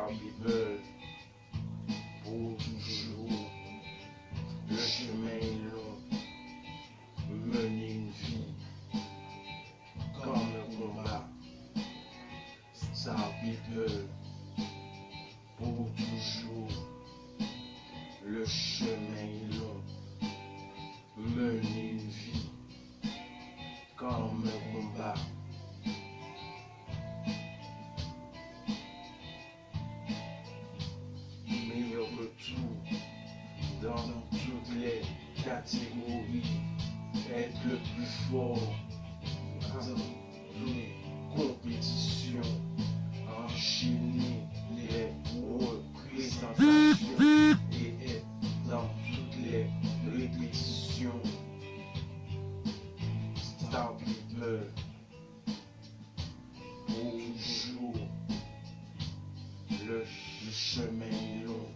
People pour toujours. Le chemin est long, mener une vie comme un combat. Star People pour toujours. Le chemin est long, mener une vie comme un combat. Meilleur retour dans toutes les catégories, être le plus fort dans les compétitions, enchaîner les représentations et être dans toutes les répétitions. Star People pour toujours. Le chemin est long,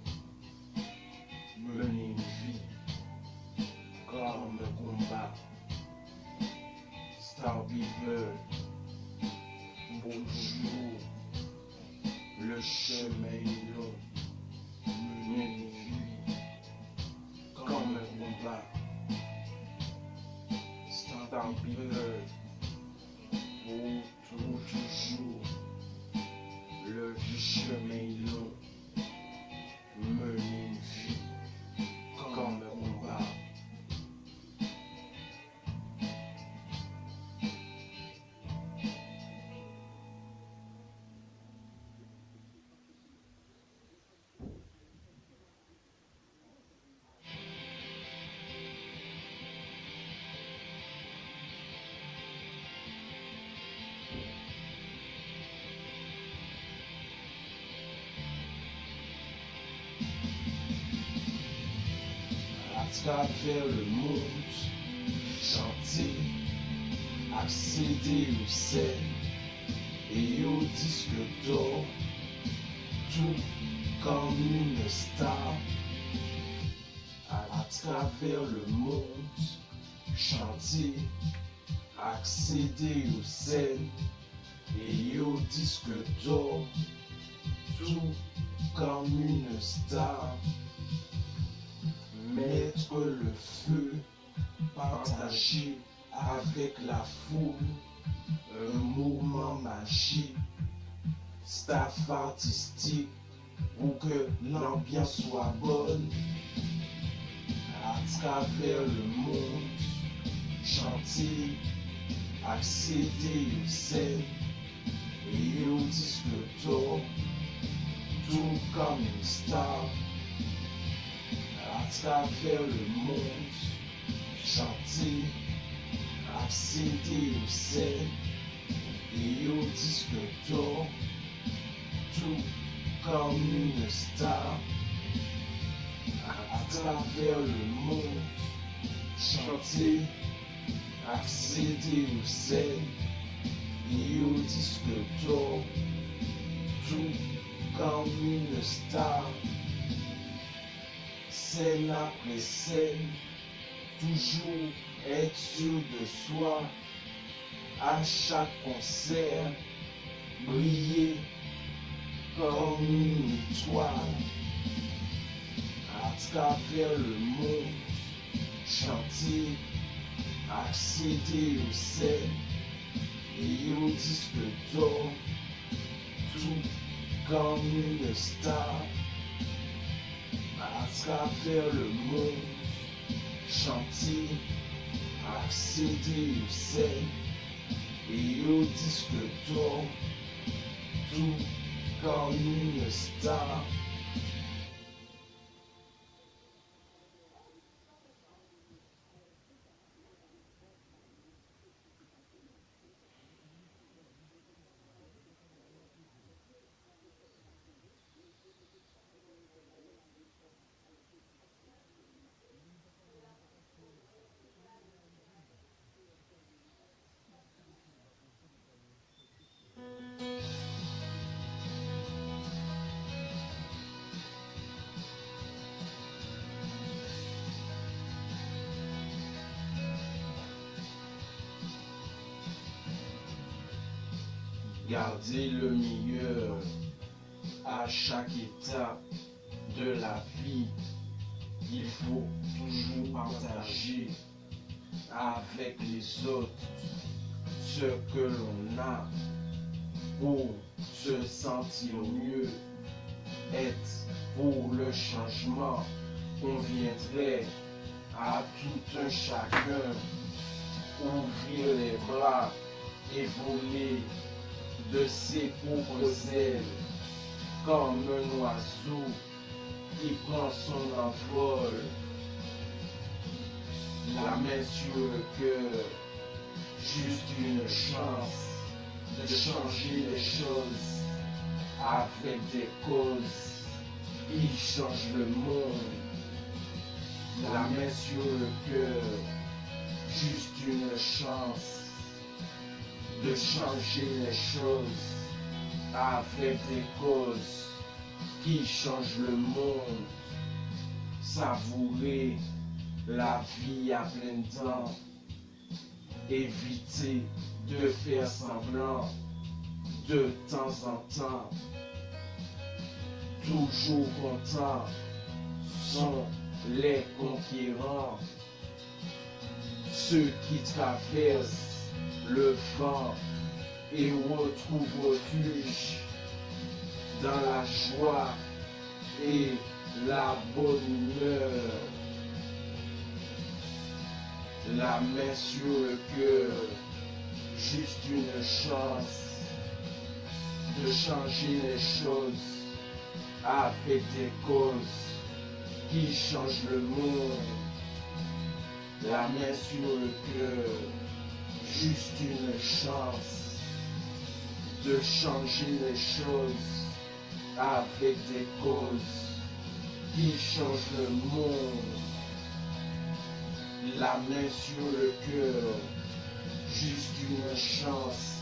mener une vie comme un combat. Star People pour toujours. Le chemin est long, mener une vie comme un combat. Star People pour toujours. Le chemin est long, mener une vie comme un combat. À travers le monde, chanter, accéder aux scènes et aux disques d'or, tout comme une star. À travers le monde, chanter, accéder aux scènes et aux disques d'or, tout comme une star. Mettre le feu, partager avec la foule un moment magique, staff artistique pour que l'ambiance soit bonne. À travers le monde, chanter, accéder aux scènes et aux disques d'or, tout comme une star. À travers le monde, chanter, accéder aux scènes et aux disques d'or, tout comme une star. À travers le monde, chanter, accéder aux scènes et aux disques d'or, tout comme une star. Scène après scène, toujours être sûr de soi, à chaque concert, briller comme une étoile. À travers le monde, chanter, accéder aux scènes et aux disques d'or, tout comme une star. À travers le monde, chanter, accéder aux scènes et aux disques d'or, tout comme une star. Gardez le meilleur à chaque étape de la vie, il faut toujours partager avec les autres ce que l'on a pour se sentir mieux, être pour le changement. Conviendrait à tout un chacun ouvrir les bras et voler de ses propres ailes comme un oiseau qui prend son envol, la main sur le cœur, juste une chance de changer les choses avec des causes qui changent le monde. La main sur le cœur, juste une chance de changer les choses avec des causes qui changent le monde. Savourer la vie à plein temps, éviter de faire semblant de temps en temps. Toujours contents sont les conquérants, ceux qui traversent le vent et retrouvent refuge dans la joie et la bonne humeur. La main sur le cœur, juste une chance de changer les choses avec des causes qui changent le monde. La main sur le cœur, juste une chance de changer les choses avec des causes qui changent le monde. La main sur le cœur, juste une chance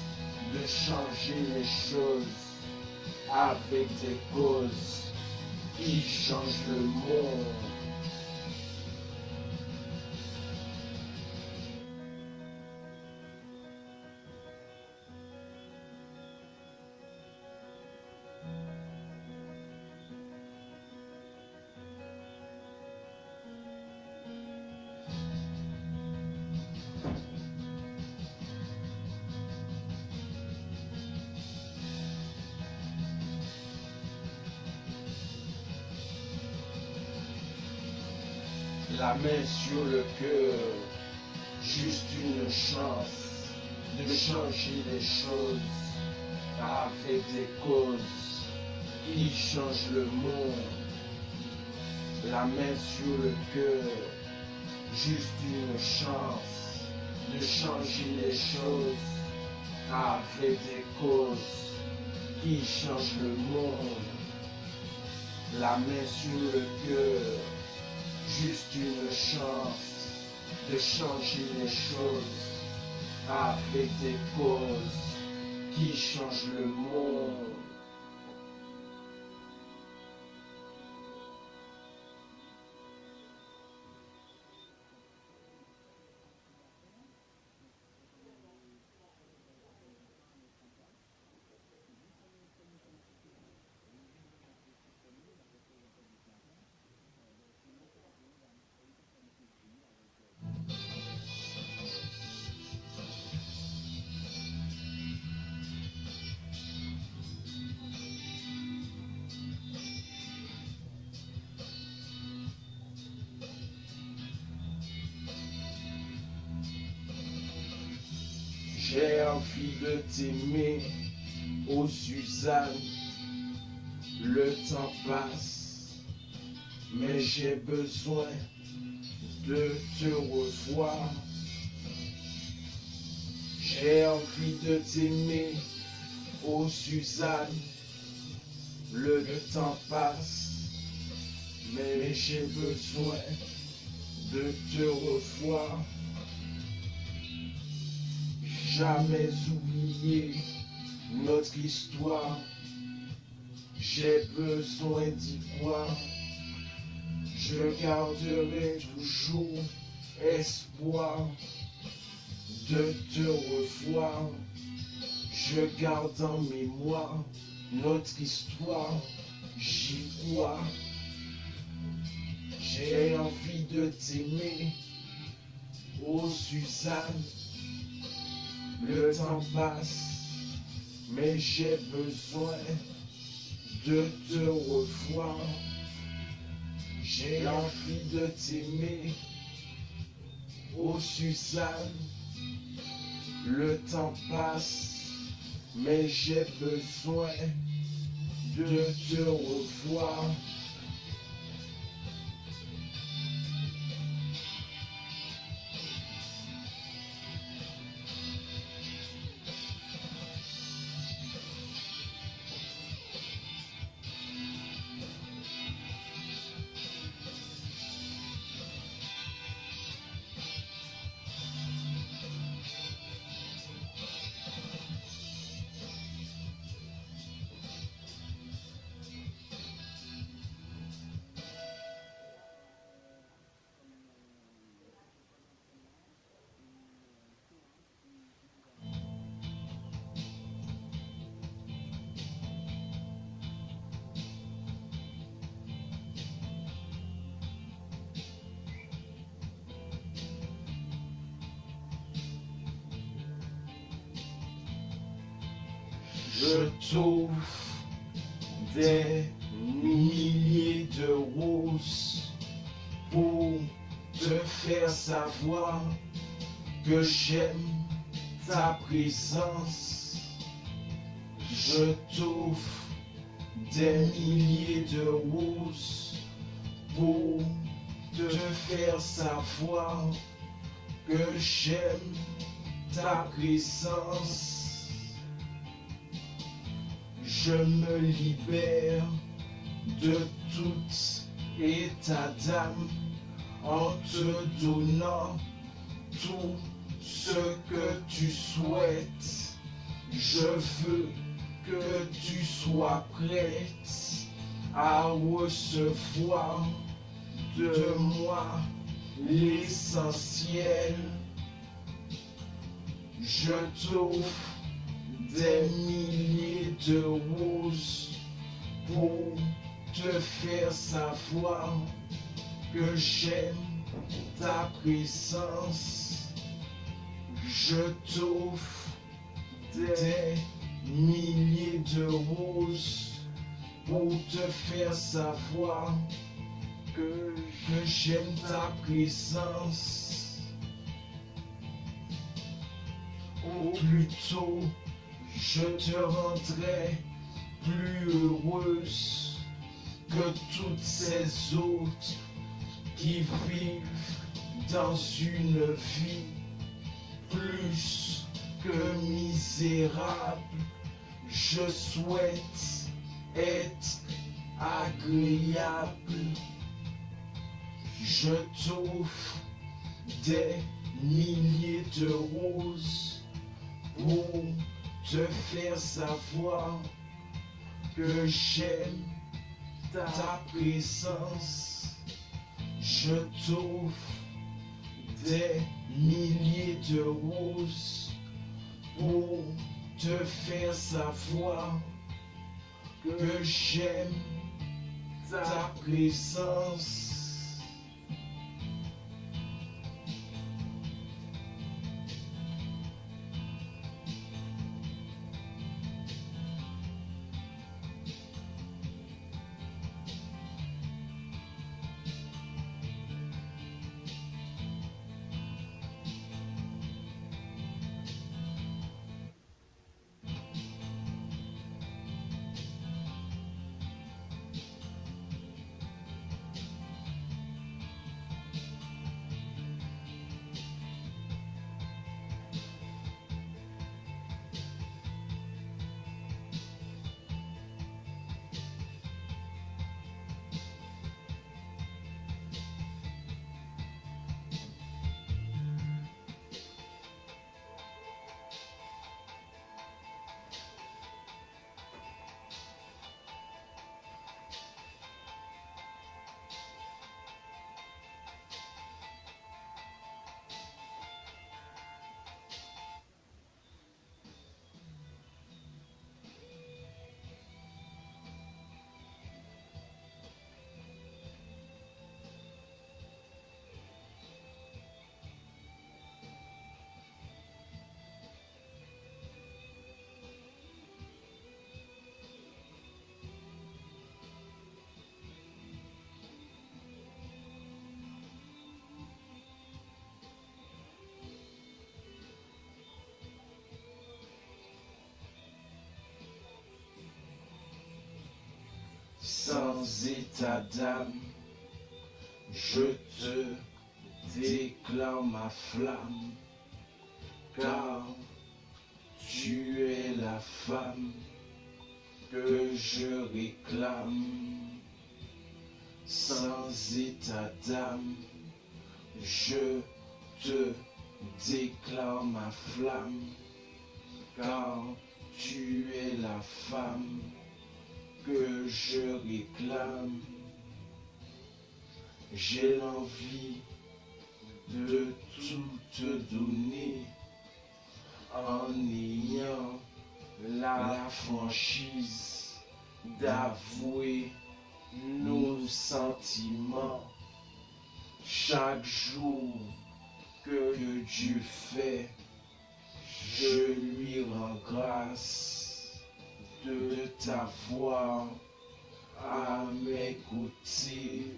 de changer les choses avec des causes qui changent le monde. La main sur le cœur, juste une chance de changer les choses avec des causes qui changent le monde. La main sur le cœur, juste une chance de changer les choses avec des causes qui changent le monde. La main sur le cœur, juste une chance de changer les choses avec des causes qui changent le monde. J'ai envie de t'aimer, ô Suzanne. Le temps passe, mais j'ai besoin de te revoir. J'ai envie de t'aimer, ô Suzanne. Le temps passe, mais j'ai besoin de te revoir. Jamais oublier notre histoire. J'ai besoin d'y croire. Je garderai toujours espoir de te revoir. Je garde en mémoire notre histoire. j'y crois. J'ai envie de t'aimer, oh Suzanne. Le temps passe, mais j'ai besoin de te revoir. J'ai envie de t'aimer, oh Suzanne. Le temps passe, mais j'ai besoin de te revoir. Je t'offre des milliers de roses pour te faire savoir que j'aime ta présence. Je t'offre des milliers de roses pour te faire savoir que j'aime ta présence. Je me libère de tout état d'âme en te donnant tout ce que tu souhaites. Je veux que tu sois prête à recevoir de moi l'essentiel. Je t'offre des milliers de roses pour te faire savoir que j'aime ta présence. Je t'offre des milliers de roses pour te faire savoir que j'aime ta présence. Au plus tôt, je te rendrai plus heureuse que toutes ces autres qui vivent dans une vie plus que misérable. Je souhaite être agréable. Je t'offre des milliers de roses pour te faire savoir que j'aime ta présence. Je t'offre des milliers de roses pour te faire savoir que j'aime ta présence. sans état d'âme, je te déclare ma flamme, car tu es la femme que je réclame. Sans état d'âme, je te déclare ma flamme, car tu es la femme que je réclame. J'ai l'envie de tout te donner en ayant la franchise d'avouer nos sentiments. Chaque jour que Dieu fait, je lui rends grâce de t'avoir à mes côtés.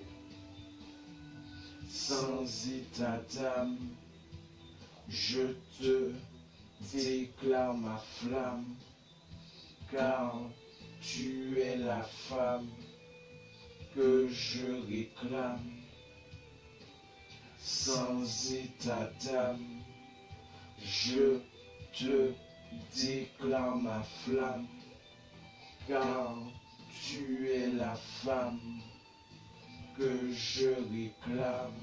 Sans état d'âme, je te déclare ma flamme, car tu es la femme que je réclame. Sans état d'âme, je te déclare ma flamme, car tu es la femme que je réclame.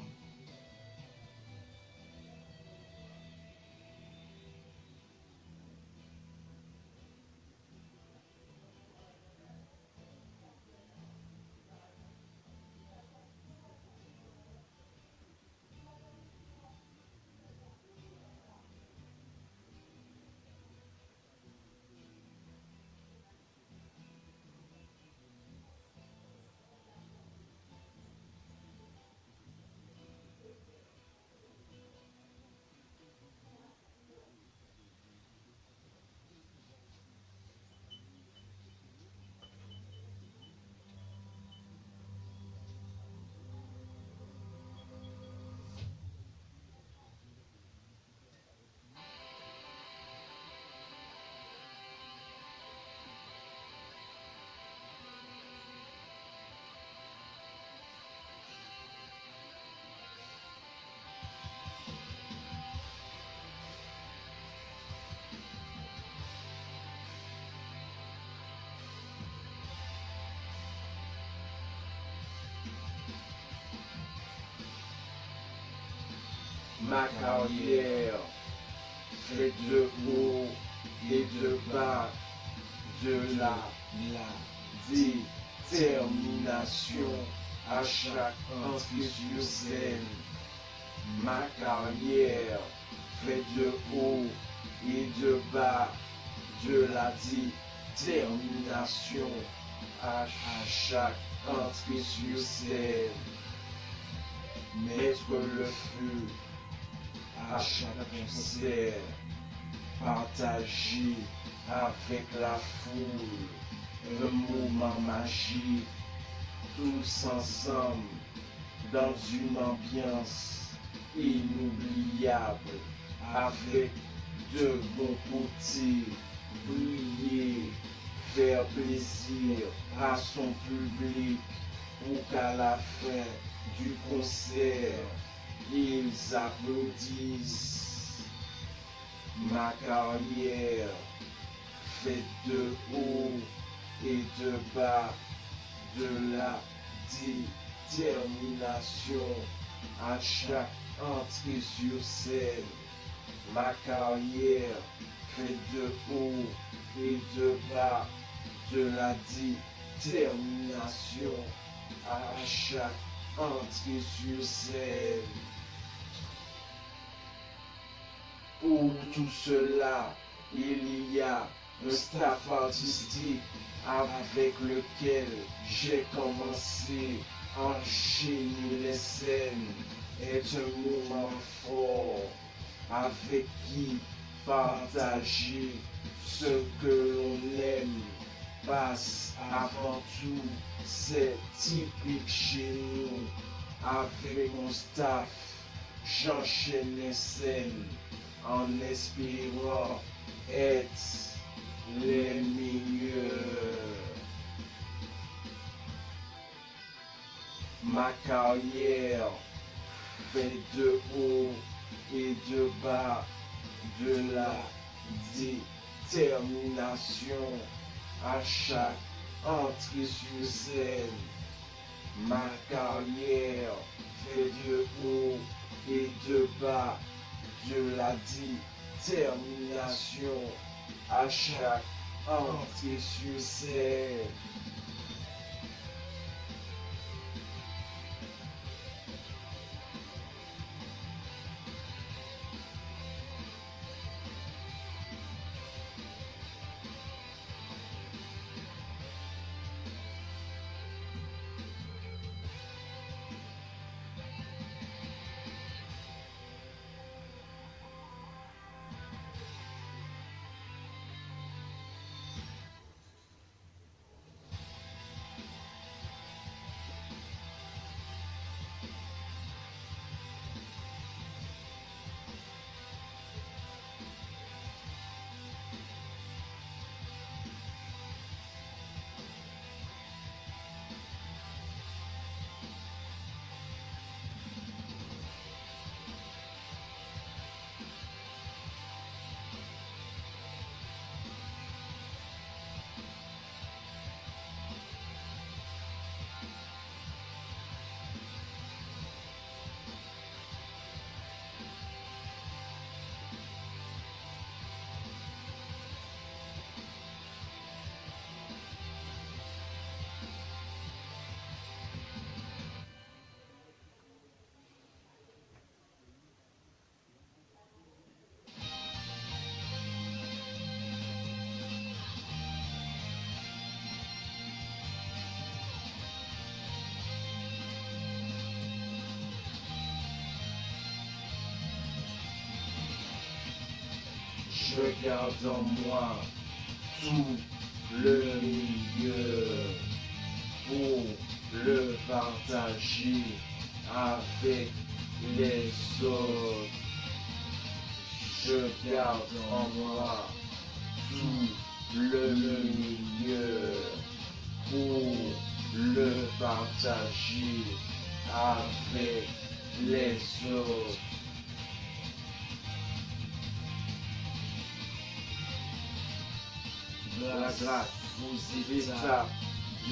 Ma carrière fait de haut et de bas, de la détermination à chaque entrée sur scène. Ma carrière fait de haut et de bas, de la détermination à chaque entrée sur scène. Mettre le feu à chaque concert, partager avec la foule un moment magique, tous ensemble dans une ambiance inoubliable, avec de bons côtés, briller, faire plaisir à son public pour qu'à la fin du concert, ils applaudissent. Ma carrière fait de haut et de bas, de la détermination à chaque entrée sur scène. Ma carrière fait de haut et de bas, de la détermination à chaque entrée sur scène. Pour tout cela, il y a un staff artistique avec lequel j'ai commencé à enchaîner les scènes. Est un moment fort avec qui partager ce que l'on aime passe avant tout. C'est typique chez nous. Avec mon staff, j'enchaîne les scènes en espérant être les meilleurs. Ma carrière fait de haut et de bas, de la détermination à chaque entrée sur scène. Ma carrière fait de haut et de bas, de la détermination à chaque entrée sur scène. Je garde en moi tout le meilleur pour le partager avec les autres. Je garde en moi tout le meilleur pour le partager avec les autres. La grâce aux étapes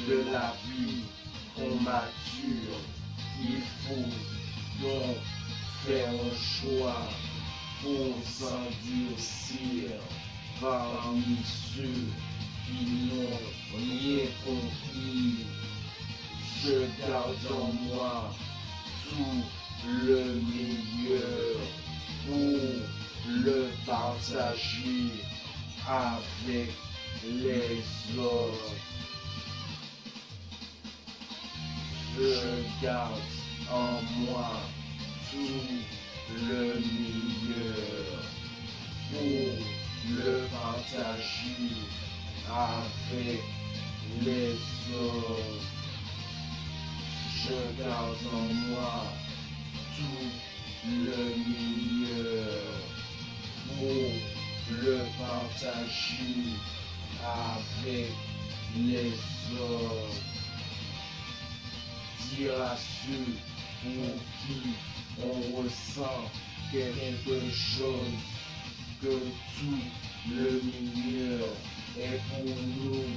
de la vie qu'on mature, il faut donc faire un choix pour s'endurcir parmi ceux qui n'ont rien compris. Je garde en moi tout le meilleur pour le partager avec les autres. Je garde en moi tout le meilleur pour le partager avec les autres. Je garde en moi tout le meilleur pour le partager avec les autres. Dire à ceux pour qui on ressent quelque chose que tout le meilleur est pour nous.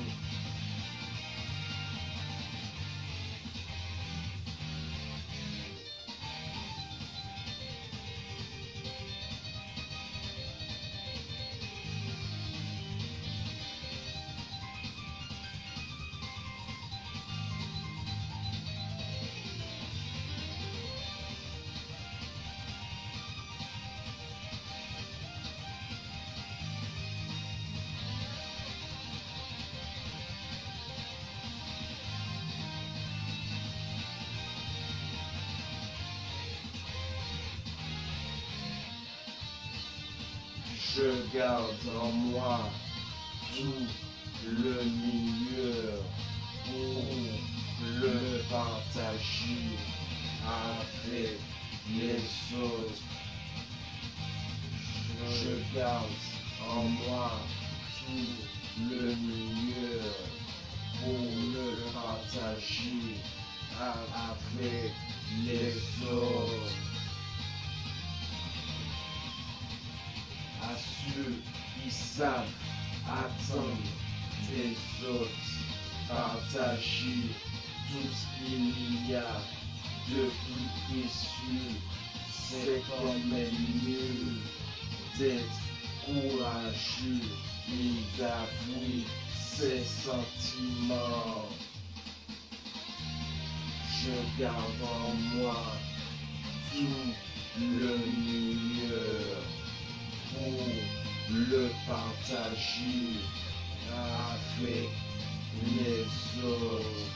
Je garde en moi tout le meilleur pour le partager avec les autres. Je garde en moi tout le meilleur pour le partager avec les autres. À ceux qui savent attendre des autres, partager tout ce qu'il y a de plus précieux, c'est quand même mieux d'être courageux et d'avouer ses sentiments. Je garde en moi tout le meilleur pour le partager avec les autres.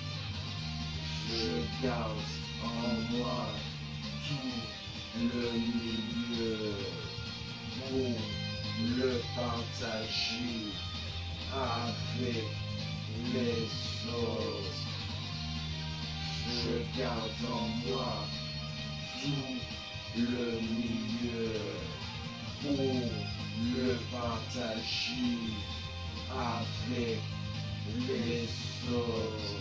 Je garde en moi tout le meilleur pour le partager avec les autres. Je garde en moi tout le meilleur pour le partager avec les autres.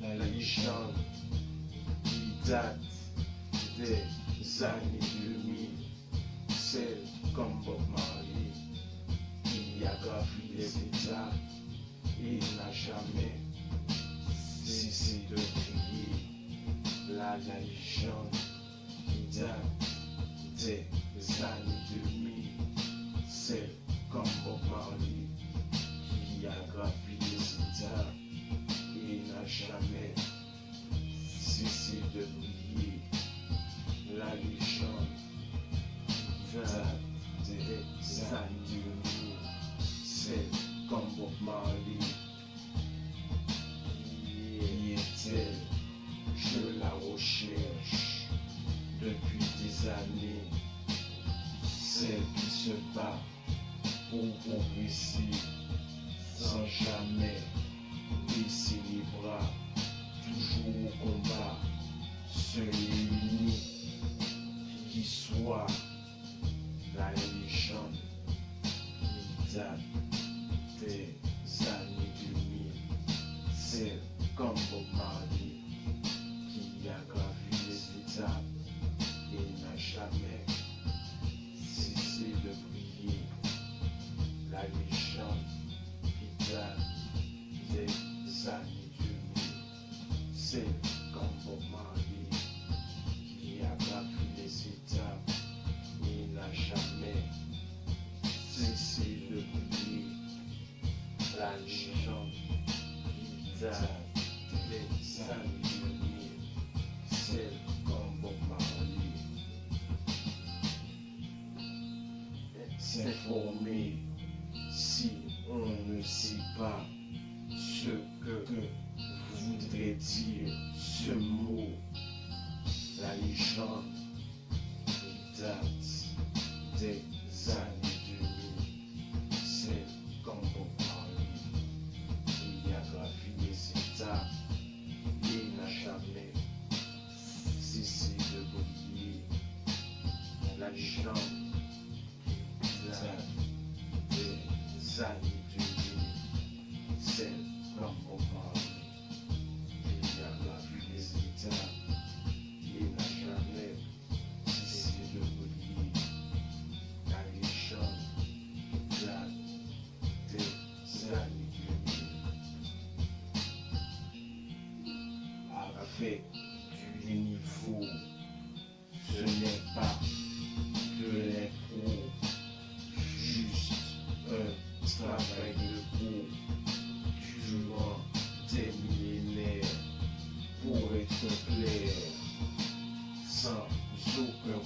La légende qui date des années 2000, celle comme Bob Marley, qui a gravi les étapes et n'a jamais cessé de crier. La légende qui date des années 2000, celle comme Bob Marley, qui a gravi les étapes et n'a jamais cessé de briller. La légende date des années 2000, c'est comme Bob Marley. Qui est-elle? Je la recherche depuis des années. Celle qui se bat pour progresser sans jamais baisser les bras, toujours au combat, seul et unique, qui soit la légende qui date des années 2000, celle comme Bob Marley, qui a gravi les étapes et n'a jamais cessé de briller. La légende qui date des années 2000, c'est comme Bob Marley, qui a gravi les étapes et n'a jamais cessé de briller. La légende qui date des années 2000, c'est comme Bob Marley. S'informer si on ne sait pas ce que voudrait dire ce mot. La légende qui date des années 2000, c'est comme Bob Marley, qui a gravi les étapes et n'a jamais cessé de briller. La légende qui date des années 2000, c'est comme Bob Marley, qui a gravi les étapes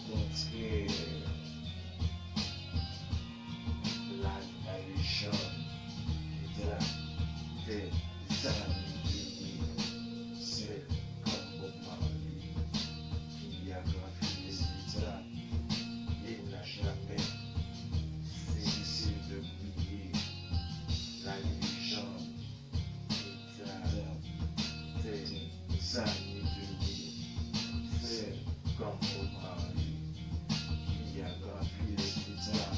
rencontrer la légende des amis. C'est comme Bob Marley qui a gravi les états et n'a jamais cessé de briller. La légende des années 2000. C'est comme Bob Marley qui a gravi les états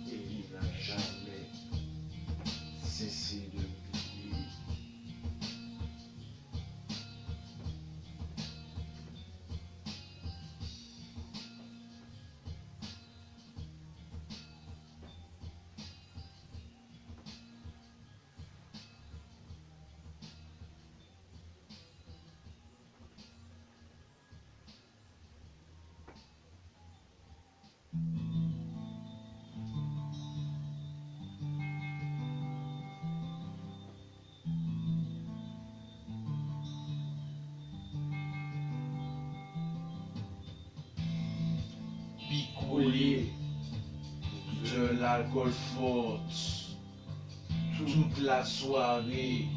et il n'a jamais cessé de briller. Picoler de l'alcool fort toute la soirée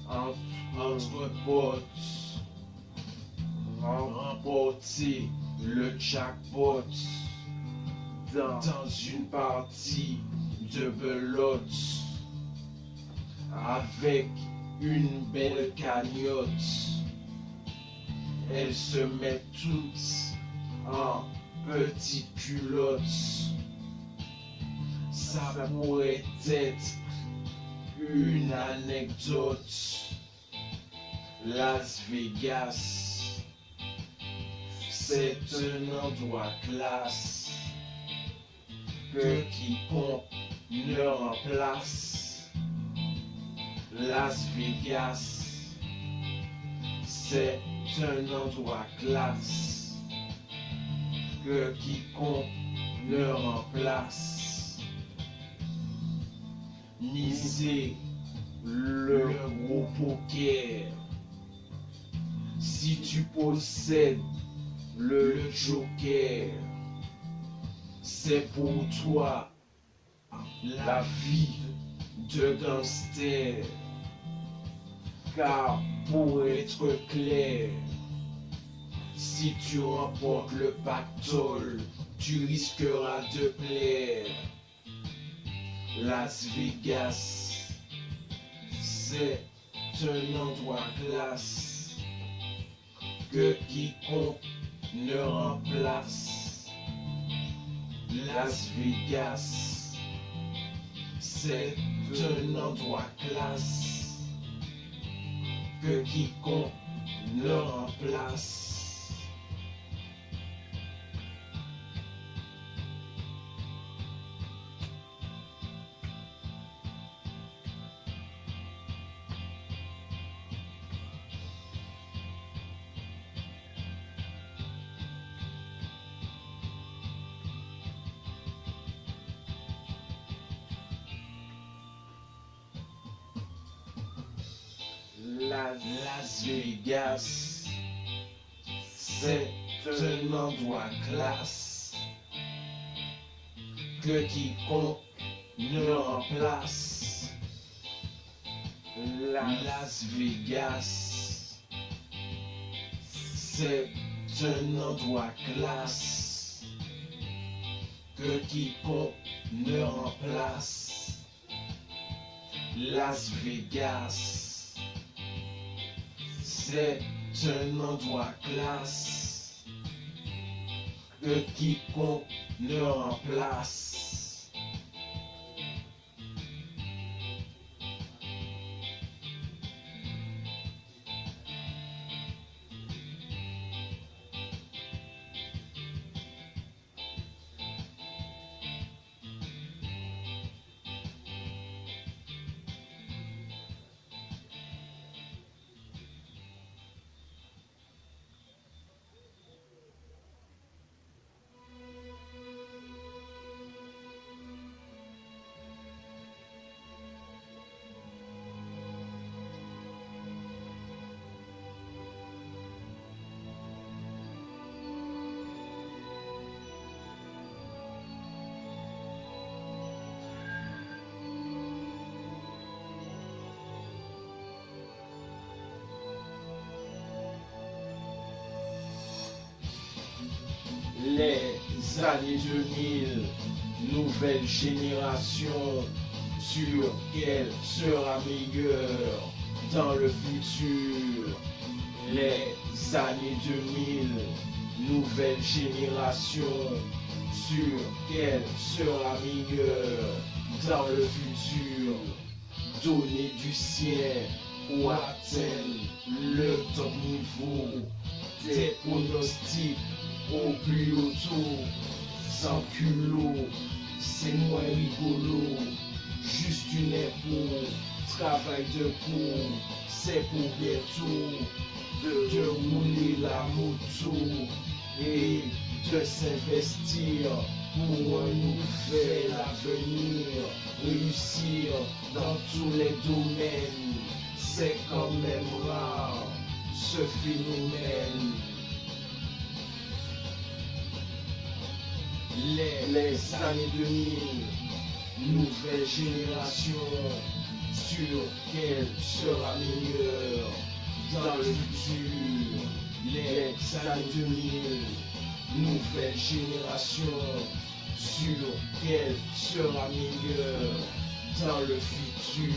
entre potes, remporter le jackpot dans une partie de belote avec une belle cagnotte. Elles se mettent toutes en petites culottes. Ça pourrait être une anecdote. Las Vegas, c'est un endroit classe que quiconque ne remplace. Las Vegas, c'est un endroit classe que quiconque ne remplace. Miser le gros poker. Si tu possèdes le joker, c'est pour toi la vie de gangster. Car pour être clair, si tu remportes le pactole, tu risqueras de plaire. Las Vegas, c'est un endroit classe que quiconque ne remplace. Las Vegas, c'est un endroit classe que quiconque ne remplace. Las Vegas, c'est un endroit classe que quiconque ne remplace. Las Vegas, c'est un endroit classe que quiconque ne remplace. Las Vegas, c'est un endroit classe que quiconque ne remplace. Les années 2000, nouvelle génération, sur quelle sera meilleure dans le futur. Les années 2000, nouvelle génération, sur quelle sera meilleure dans le futur. Donner du ciel pour atteindre le top niveau. Des pronostics au plus haut taux. Sans culot, c'est moins rigolo. Juste une épaule, travail de cours, c'est pour bientôt de rouler la moto et de s'investir pour un nouvel avenir. Réussir dans tous les domaines, c'est quand même rare ce phénomène. Les années 2000, nouvelle génération, sur quelle sera meilleure dans le futur. Les années 2000, nouvelle génération, sur quelle sera meilleure dans le futur.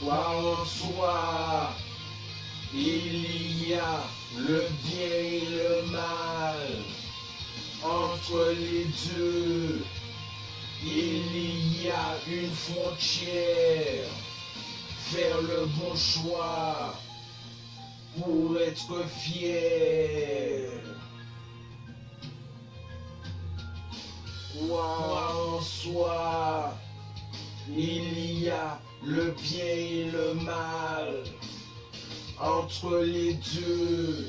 Quoi en soit, il y a le bien et le mal. Entre les deux, il y a une frontière. Faire le bon choix pour être fier. Quoi en soit, il y a le bien et le mal. Entre les deux,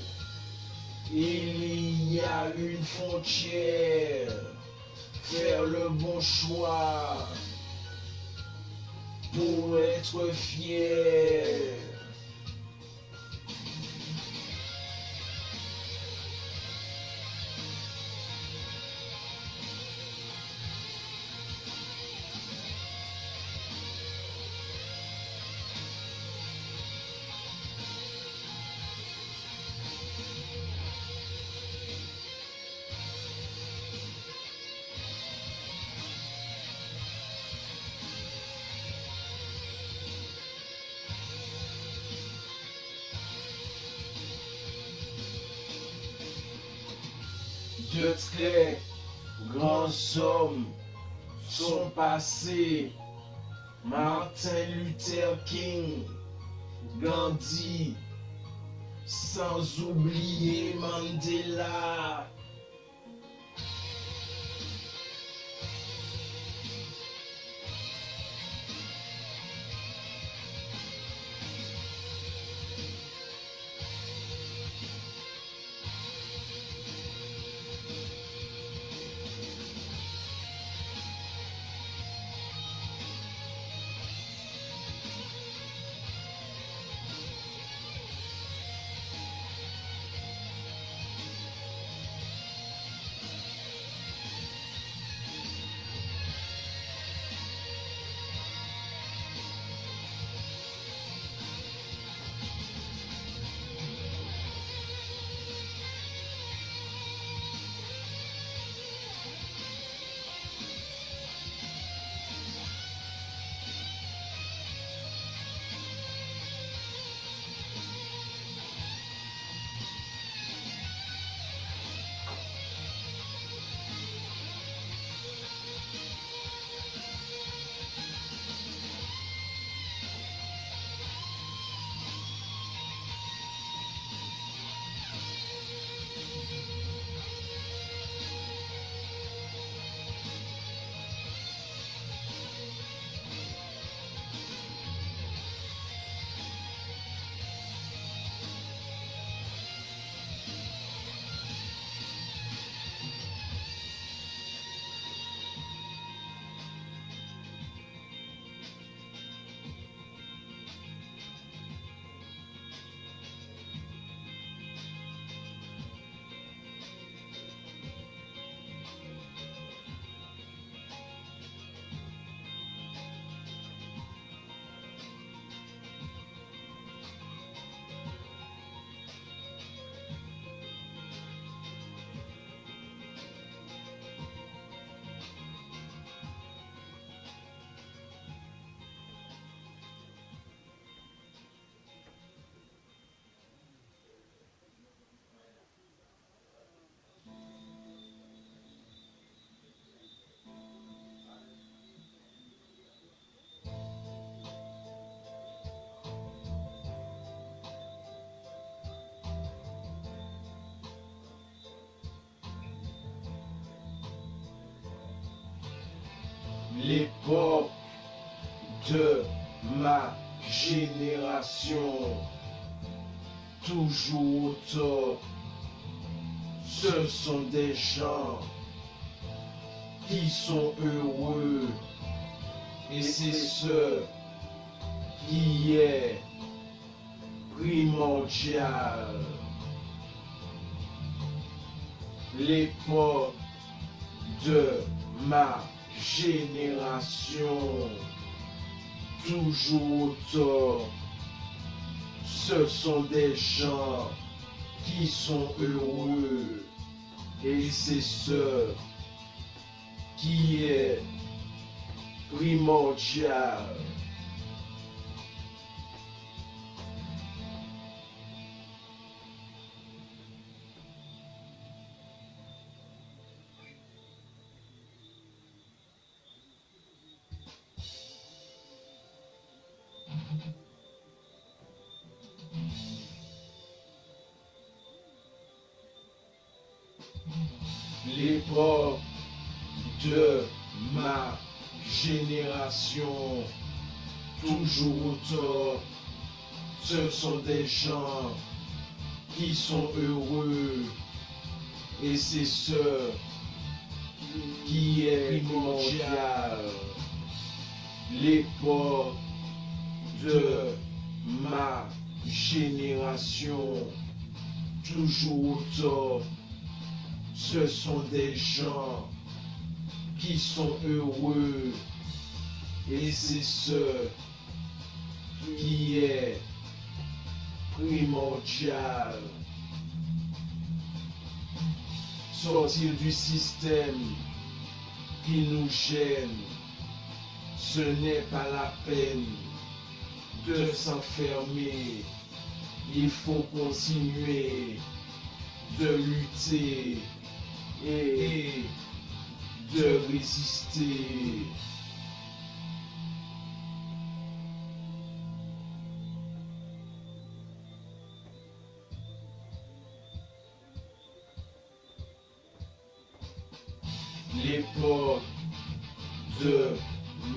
il y a une frontière. Faire le bon choix pour être fier. De très grands hommes sont passés. Martin Luther King, Gandhi, sans oublier Mandela. L'époque de ma génération, toujours au top, ce sont des gens qui sont heureux et c'est ce qui est primordial. L'époque de ma génération, toujours au top, ce sont des gens qui sont heureux et c'est ce qui est primordial. L'époque de ma génération, toujours au top, ce sont des gens qui sont heureux et c'est ce qui est primordial. L'époque de ma génération, toujours au top, ce sont des gens qui sont heureux et c'est ce qui est primordial. Sortir du système qui nous gêne, ce n'est pas la peine de s'enfermer. Il faut continuer de lutter et de résister. L'époque de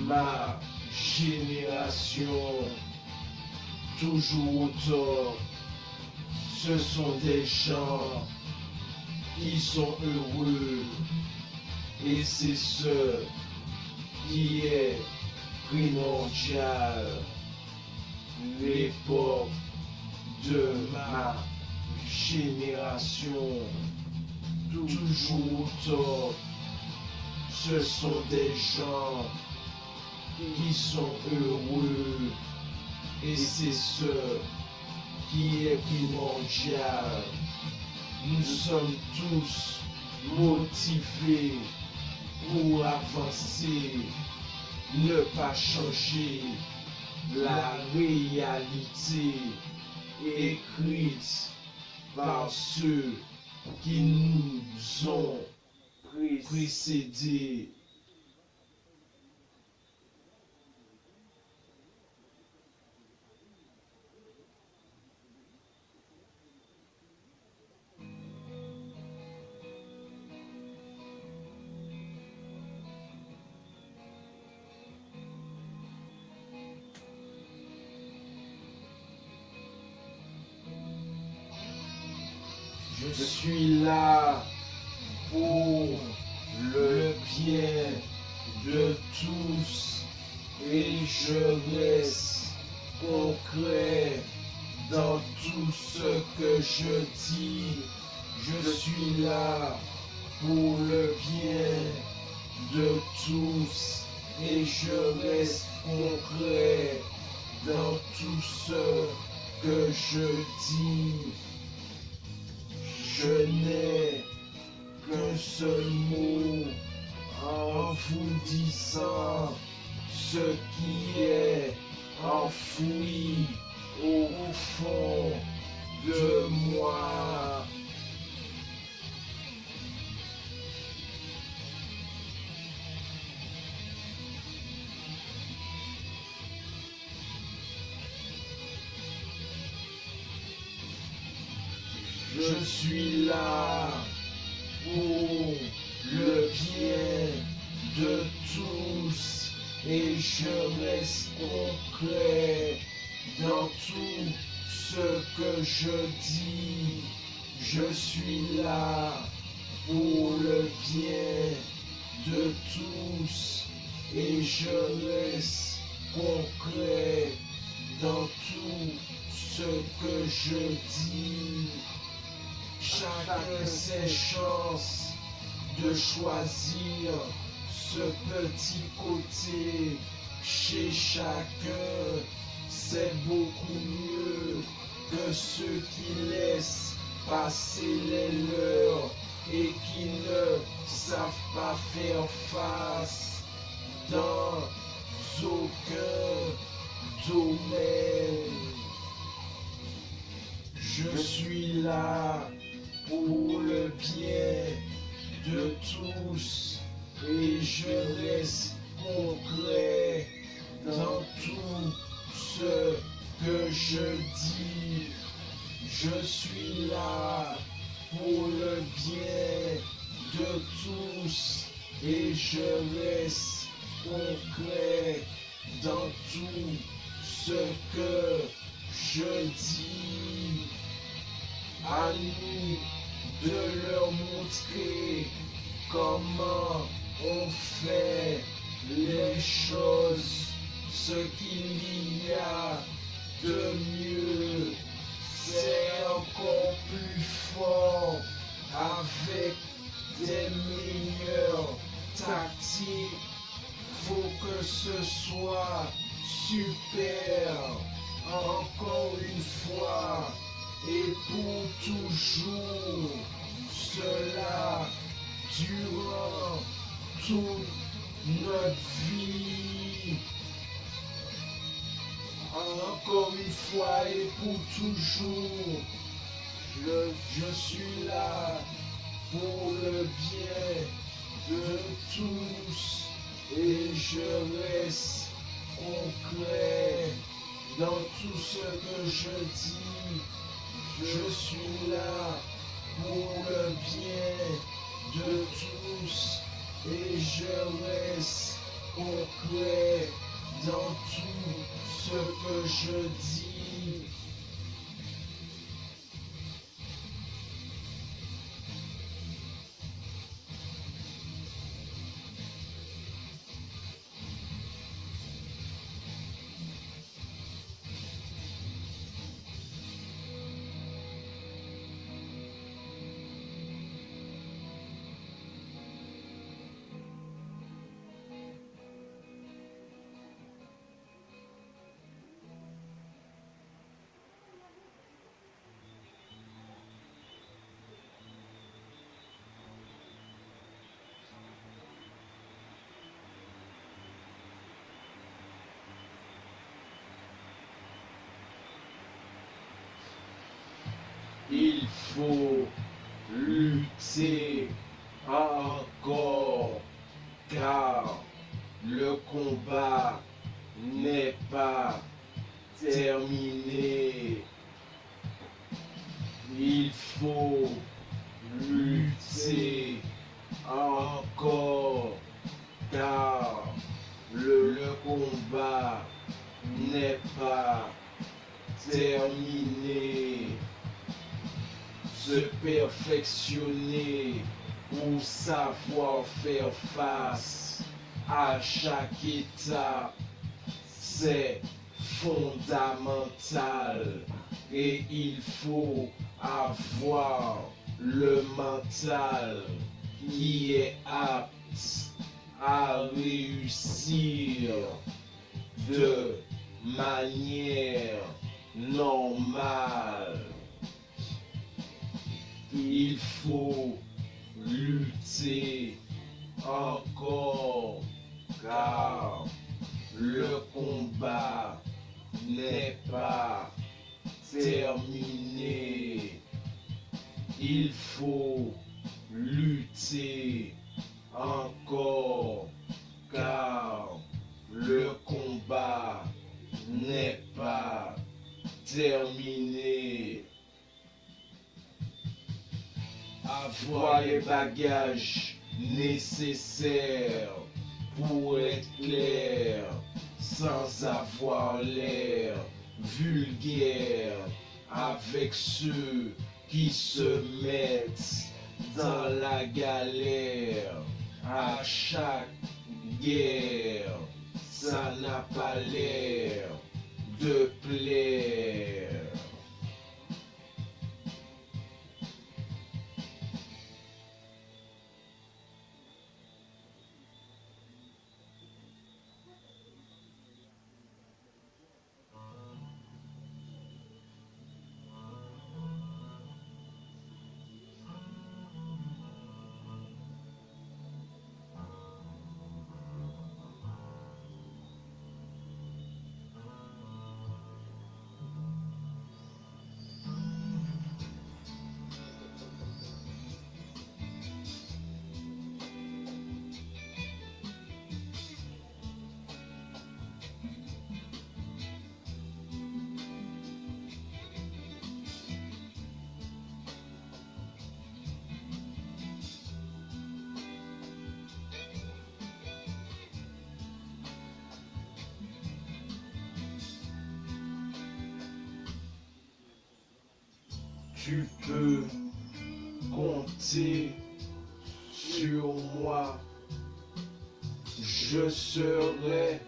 ma génération, toujours autant, ce sont des gens qui sont heureux et c'est ce qui est primordial. L'époque de ma génération, toujours autant, ce sont des gens qui sont heureux et c'est ce qui est primordial. Nous sommes tous motivés pour avancer, ne pas changer la réalité écrite par ceux qui nous ont précédés. Je suis là pour le bien de tous et je reste concret dans tout ce que je dis. Je suis là pour le bien de tous et je reste concret dans tout ce que je dis. Je n'ai qu'un seul mot en vous disant ce qui est enfoui au fond de moi. Je suis là pour le bien de tous et je reste concret dans tout ce que je dis. Je suis là pour le bien de tous et je reste concret dans tout ce que je dis. Chacun ses chances de choisir ce petit côté. Chez chacun, c'est beaucoup mieux que ceux qui laissent passer les leurs et qui ne savent pas faire face dans aucun domaine. Je suis là pour le bien de tous et je reste concret dans tout ce que je dis. Je suis là pour le bien de tous et je reste concret dans tout ce que je dis. À nous de leur montrer comment on fait les choses, ce qu'il y a de mieux, c'est encore plus fort avec des meilleures tactiques. Faut que ce soit super, encore une fois. Et pour toujours, cela durant toute notre vie. Encore une fois et pour toujours, je suis là pour le bien de tous et je reste concret dans tout ce que je dis. Je suis là pour le bien de tous et je reste concret dans tout ce que je dis. Il faut lutter encore, car le combat n'est pas terminé. Il faut lutter encore, car le combat n'est pas terminé. Se perfectionner pour savoir faire face à chaque étape, c'est fondamental et il faut avoir le mental qui est apte à réussir de manière normale. Il faut lutter encore, car le combat n'est pas terminé. Il faut lutter encore, car le combat n'est pas terminé. Avoir les bagages nécessaires pour être clair, sans avoir l'air vulgaire avec ceux qui se mettent dans la galère. À chaque guerre, ça n'a pas l'air de plaire. Tu peux compter sur moi. Je serai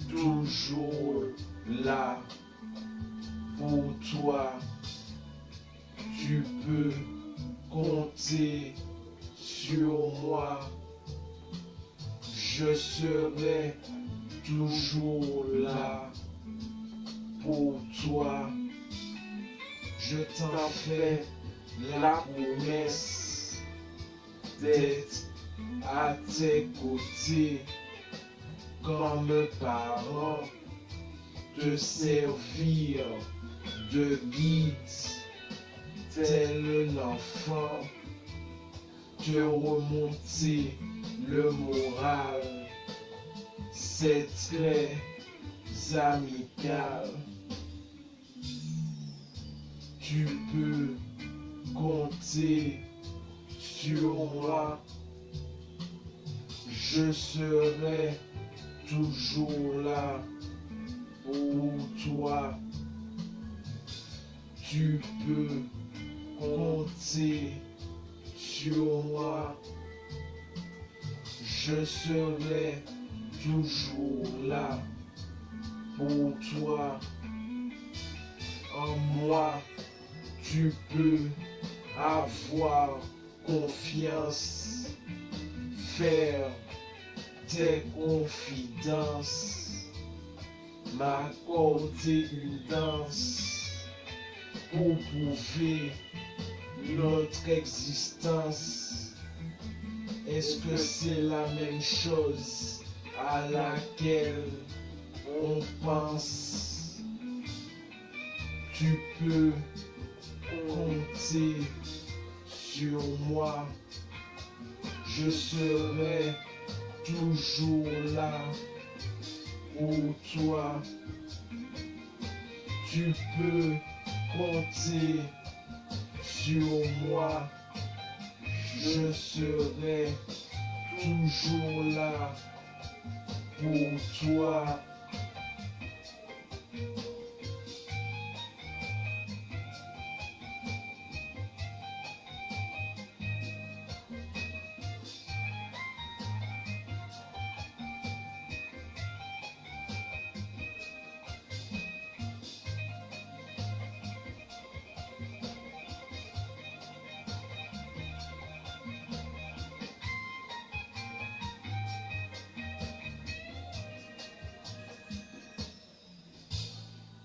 toujours là pour toi. Tu peux compter sur moi. Je serai toujours là pour toi. Je t'en fais la promesse d'être à tes côtés comme parent, te servir de guide tel l'enfant te remonter le moral. C'est très amical. Tu peux compter sur moi. Je serai toujours là pour toi. Tu peux compter sur moi. Je serai toujours là pour toi. En moi, tu peux avoir confiance, faire tes confidences, m'accorder une danse pour prouver notre existence. Est-ce que c'est la même chose à laquelle on pense? Tu peux compter sur moi. Je serai toujours là pour toi. Tu peux compter sur moi. Je serai toujours là pour toi.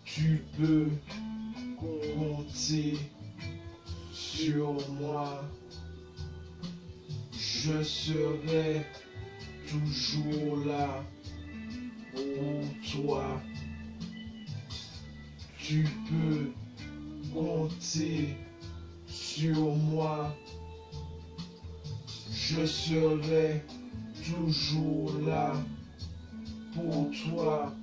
Tu peux compter sur moi. Je serai toujours là pour toi. Tu peux compter sur moi. Je serai toujours là pour toi.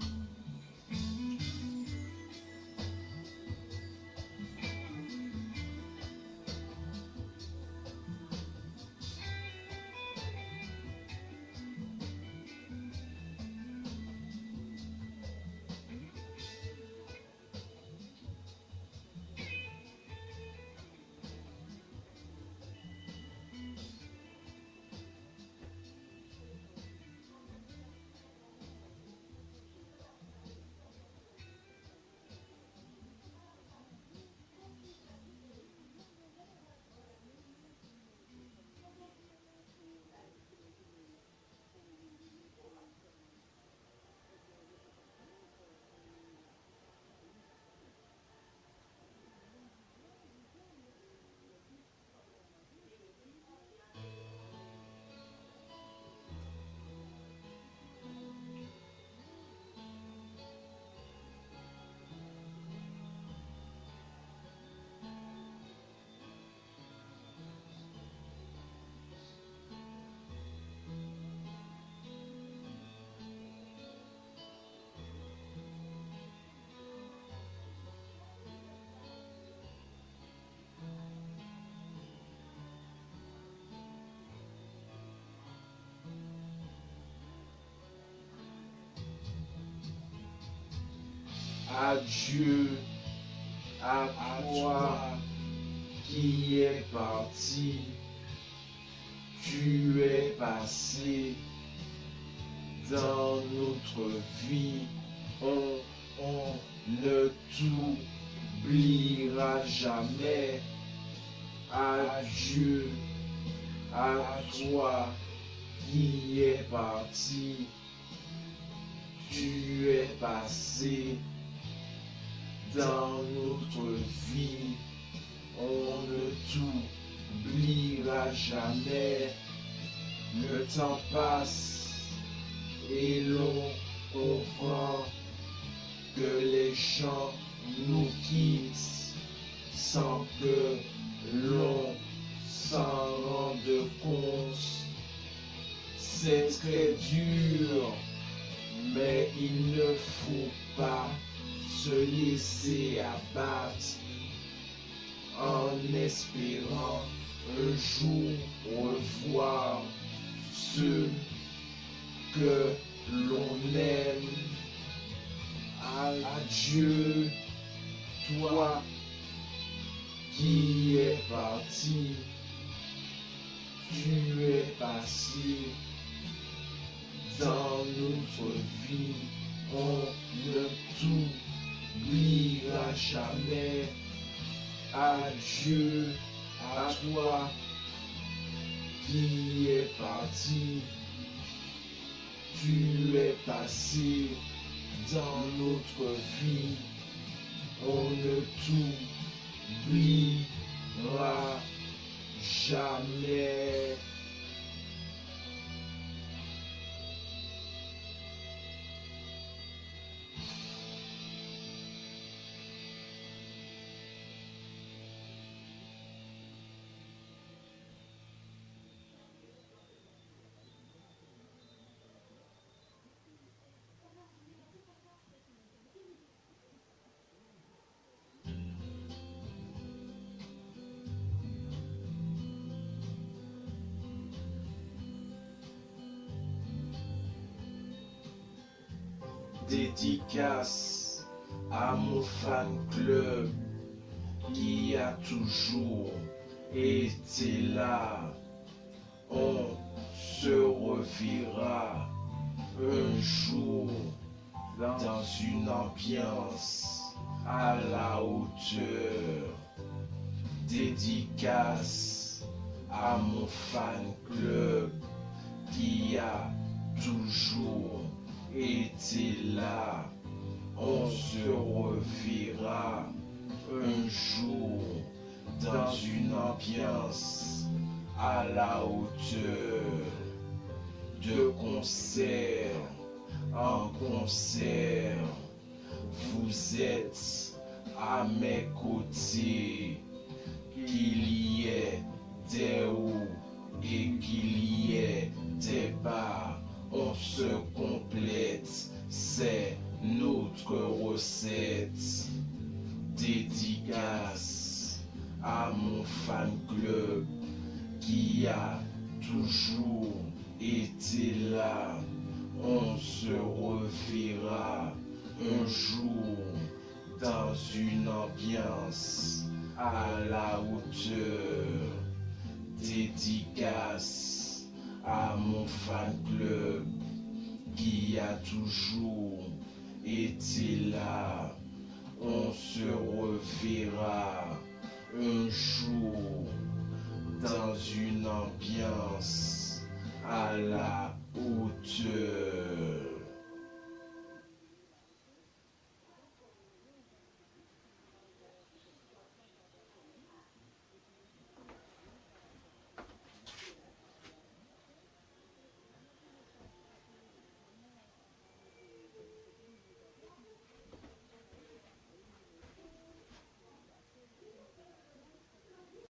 Adieu à toi qui es parti. Tu es passé dans notre vie. On ne t'oubliera jamais. Adieu à toi qui es parti. Tu es passé dans notre vie. On ne t'oubliera jamais. Le temps passe et l'on comprend que les gens nous quittent sans que l'on s'en rendre compte. C'est très dur, mais il ne faut pas se laisser abattre en espérant un jour revoir ceux que l'on aime. Adieu, toi qui es parti, tu es passé dans notre vie, on ne t'oubliera jamais. Adieu à toi qui es parti, tu es passé dans notre vie, on ne t'oubliera jamais. Dédicace à mon fan club qui a toujours été là. On se reverra un jour dans une ambiance à la hauteur. Dédicace à mon fan club qui a toujours été là. On se reverra un jour dans une ambiance à la hauteur. De concert en concert, vous êtes à mes côtés. Qu'il y ait des hauts et qu'il y ait des bas, on se complète, c'est notre recette. Dédicace à mon fan club qui a toujours été là. On se reverra un jour dans une ambiance à la hauteur. Dédicace à mon fan club qui a toujours été là. On se reverra un jour dans une ambiance à la hauteur.